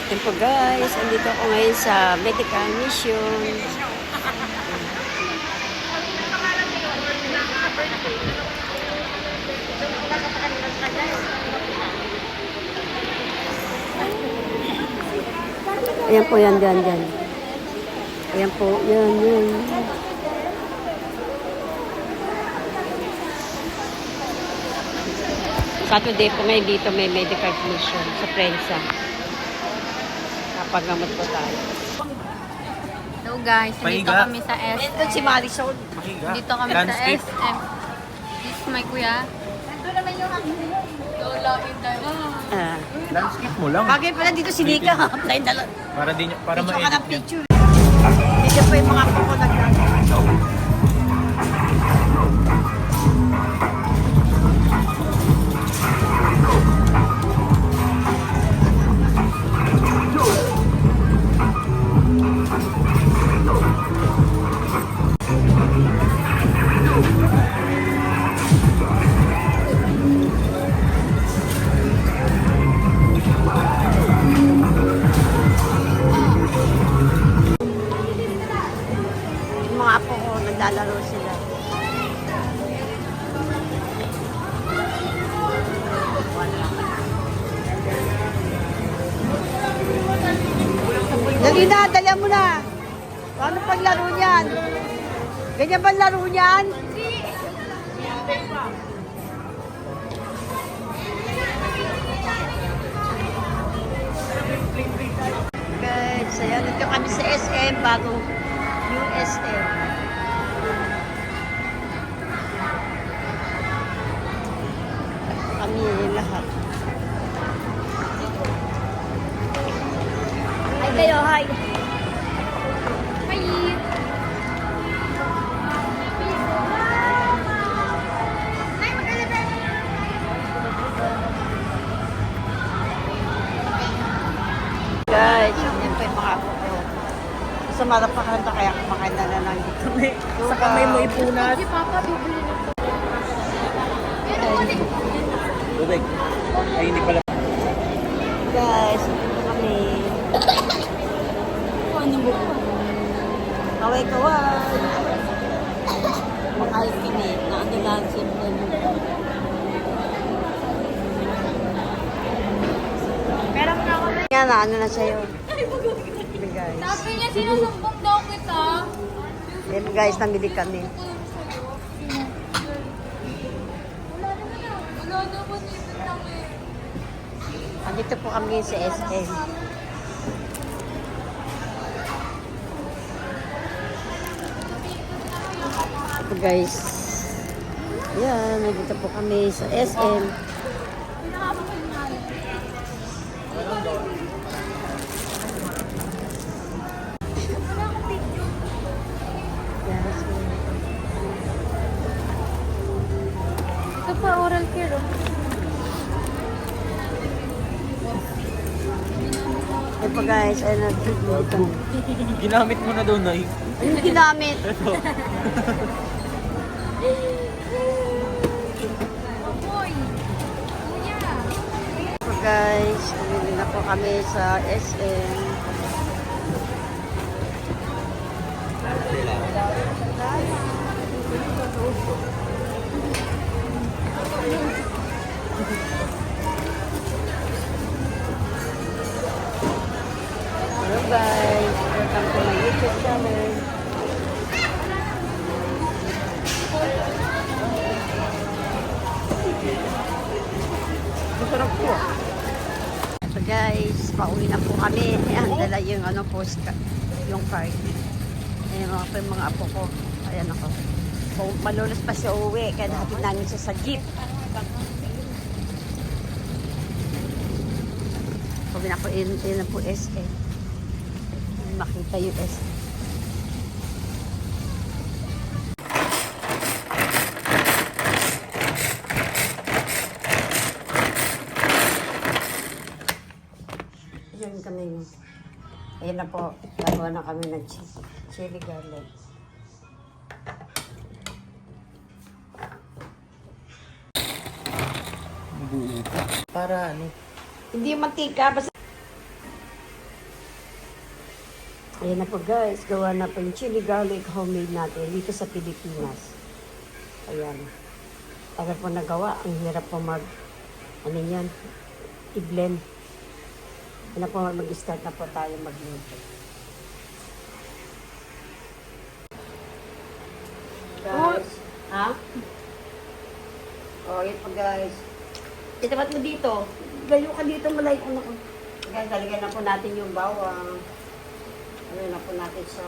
Yan po guys, andito ako ngayon sa medical mission. Ayan po, yan. Ayan po, yan. Saturday po ngayon dito may medical mission sa Prensa. Napagamot po tayo. Hello guys, dito kami sa SM. Ito si Marisol. Dito kami sa SM. This is my kuya. Ito naman yung Lola Inday. Landscape mo lang. Bagay pala dito si Nika. Para Picture ka ma-edit ng niya. picture. Dito po yung mga po naglalaro. Mga apo ko, naglalaro sila. Dali na, dala mo na. Paano paglaro niyan? Ganyan ba laro niyan? Guys, ayan, dito kami sa SM, bagong USM. Kami lahat. Hi kayo, hi. Hi! Guys, yan po yung mga apo ko. Sa marapakanta kaya kumakain na lang dito. Sa kamay mo ipunat. Si Papa, bibili na to. Tubig. Ay, hindi pala. Guys, dito kami. Kaway-kaway. Mga alkinit na ano lang simple. Yan na, ano na sa'yo. Guys. Sabi niya, sinusumbong daw kita. Yan guys, namili kami. Wala naman dito kami. Andito po kami sa SM. Ito guys. Yan, nandito po kami sa SM. Yes. Ito pa, oral care. Oh. Yan po guys, ay nag-treatment kami. Ginamit mo na doon, Nay. Ano ginamit? Ito. Boy! Kuya! So guys, bumili na po kami sa SM. Hello guys, welcome to my YouTube channel. Masarap po. So guys, pauwi na po kami. Ayan, dala yung ano, postcard, yung card. Ayan mga apo ko. Ayan ako. So, malulos pa siya uwi. Kaya nahatid namin siya sa jeep. Pauwi na po, yun na po SM. Makita yung SM. Yan kami. Ayan na po. Gagawa na kami ng chili garlic. Buo pa. Para ano? Hindi yung mantika. Basta Ayan na po guys, gawa na po yung chili garlic homemade natin dito sa Pilipinas. Ayan. Tagal po nagawa, ang hirap po ano yan, i-blend. Ayan na po, mag-start na po tayo magluto. Guys, ha? Oh, yan po guys. Itapat mo dito. Gayo ka dito, malay ko na ko. Guys, lalagyan na po natin yung bawang. Ano na po natin sa...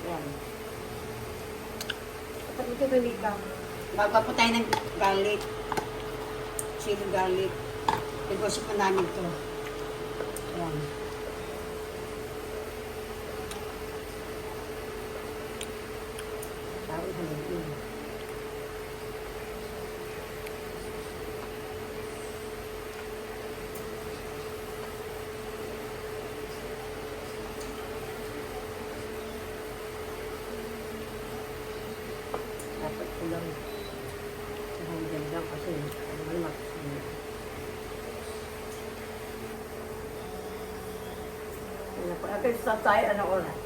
Yan. Dapat ito balik ka. Bago po tayo ng garlic. Chili garlic. Negosyo po namin ito. Yan. Tawag halin. Dapat ko lang hanggang lang kasi ano makikita. Ano po? After sa tayo, ano oras?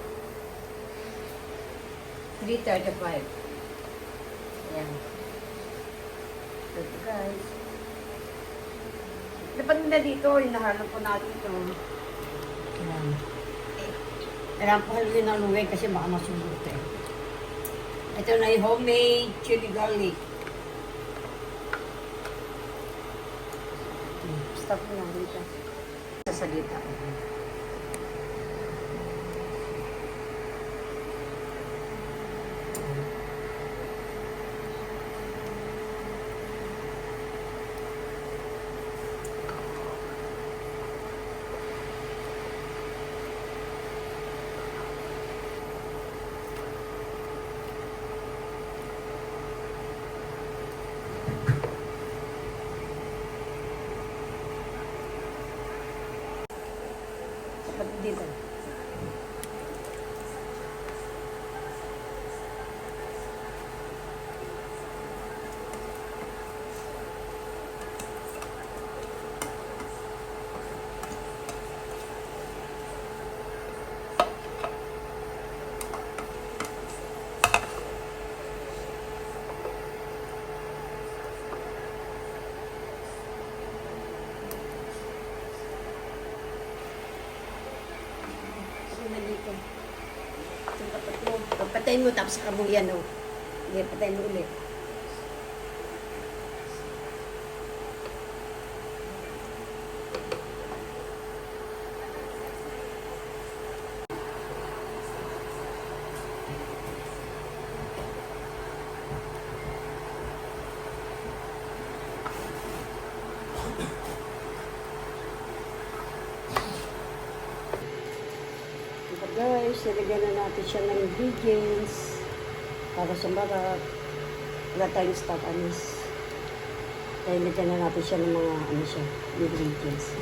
3:35. Ayan. So guys. Dapat na dito, hinahanap po natin ito. Ayan. Kailangan po haluin ng luweg kasi baka masugot eh. Ito na yung homemade chili garlic. Stop mo lang dito. Sasalita. Dapat dito. Patayin mo tapos saka mo yan, oh. Hindi, patayin mo ulit. Guys, nilagyan na natin siya ng ingredients para sa marap. Wala tayong stock anis. Kaya nilagyan na natin siya ng mga ingredients.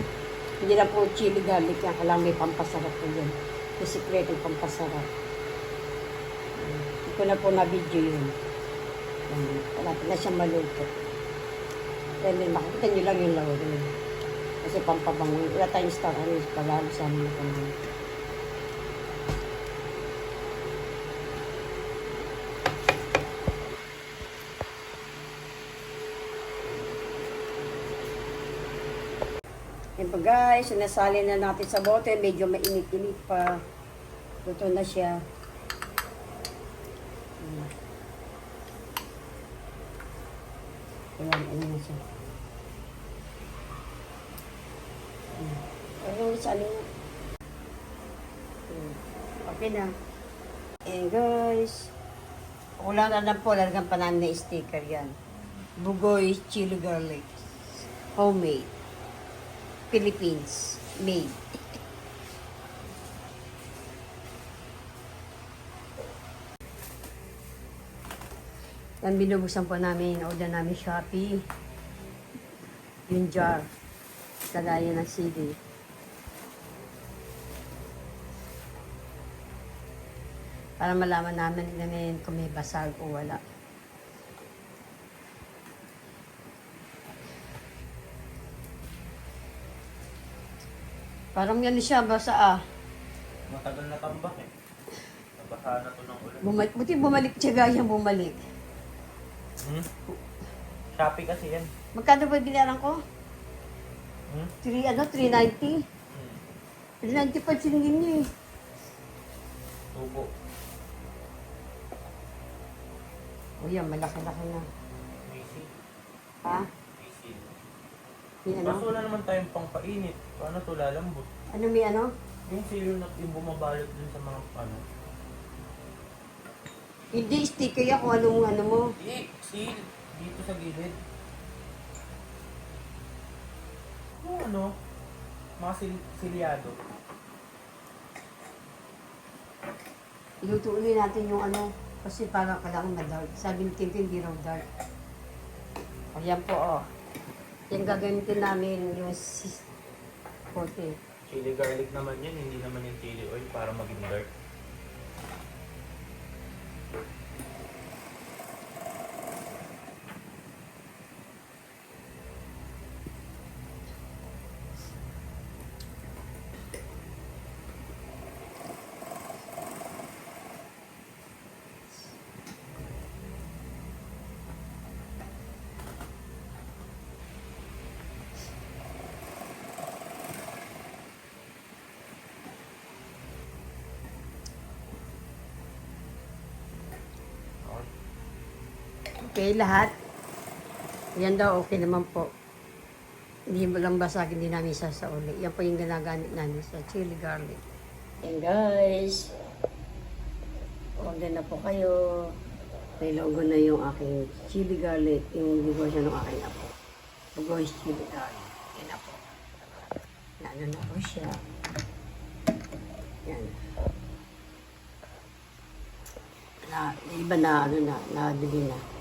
Hindi na po chili garlic yan. Kailangan may pampasarap po yun. May secret yung pampasarap. Hindi ko na po na-video yun. Malapit na siya maluto. Kaya makikita nyo lang yung laurel. Kasi pampabango. Wala tayong stock anis. Palalo sa amin na pampabango. Yan po guys, sinasali na natin sa bote. Medyo mainit-init pa. Luto na siya. Ayan, ano na siya. Pero sali na. Okay na. And guys, kung lang na lang po, lalagyan pa namin na sticker yan. Bugoy chili garlic. Homemade. Philippines made. Yan, binubuksan po namin, order namin Shopee. Yung jar. Kagaya ng CD. Para malaman namin kung may basag o wala. Parang yan siya, basta Matagal na tambak eh. Nabasa na to ng ulan. Buti bumalik siya siyang bumalik. Hmm? Shopee kasi yan. Magkano ba binaran ko? Hmm? 390? Hmm. 390 pa siningin niyo eh. Tubo. O yan, malaki-laki na. Missing. Ha? Missing. May Kaso ano? wala naman tayong pangpainit. Paano to lalambot? Ano may ano? Yung silo na yung bumabalot dun sa mga ano. Hindi, sticker yan kung anong ano mo. Seal. Dito sa gilid. Yung ano, mga silyado. Iluto ulit natin yung ano. Kasi parang kailangan na-dark. Sabi ni Tintin, hindi raw dark. O yan po, oh. Yung gagamitin namin yung 40. Chili garlic naman yan, hindi naman yung chili oil para maging dark. Okay, lahat. Yan daw, okay naman po. Hindi mo lang basag, hindi namin sasauli. Yan po yung ginagamit namin sa chili garlic. And guys, order na po kayo. May logo na yung aking chili garlic, yung negosyo ng aking apo. Bugoy's chili garlic. Yan na po. Naano na po siya. Yan. Na, iba na, ano na, nabili na.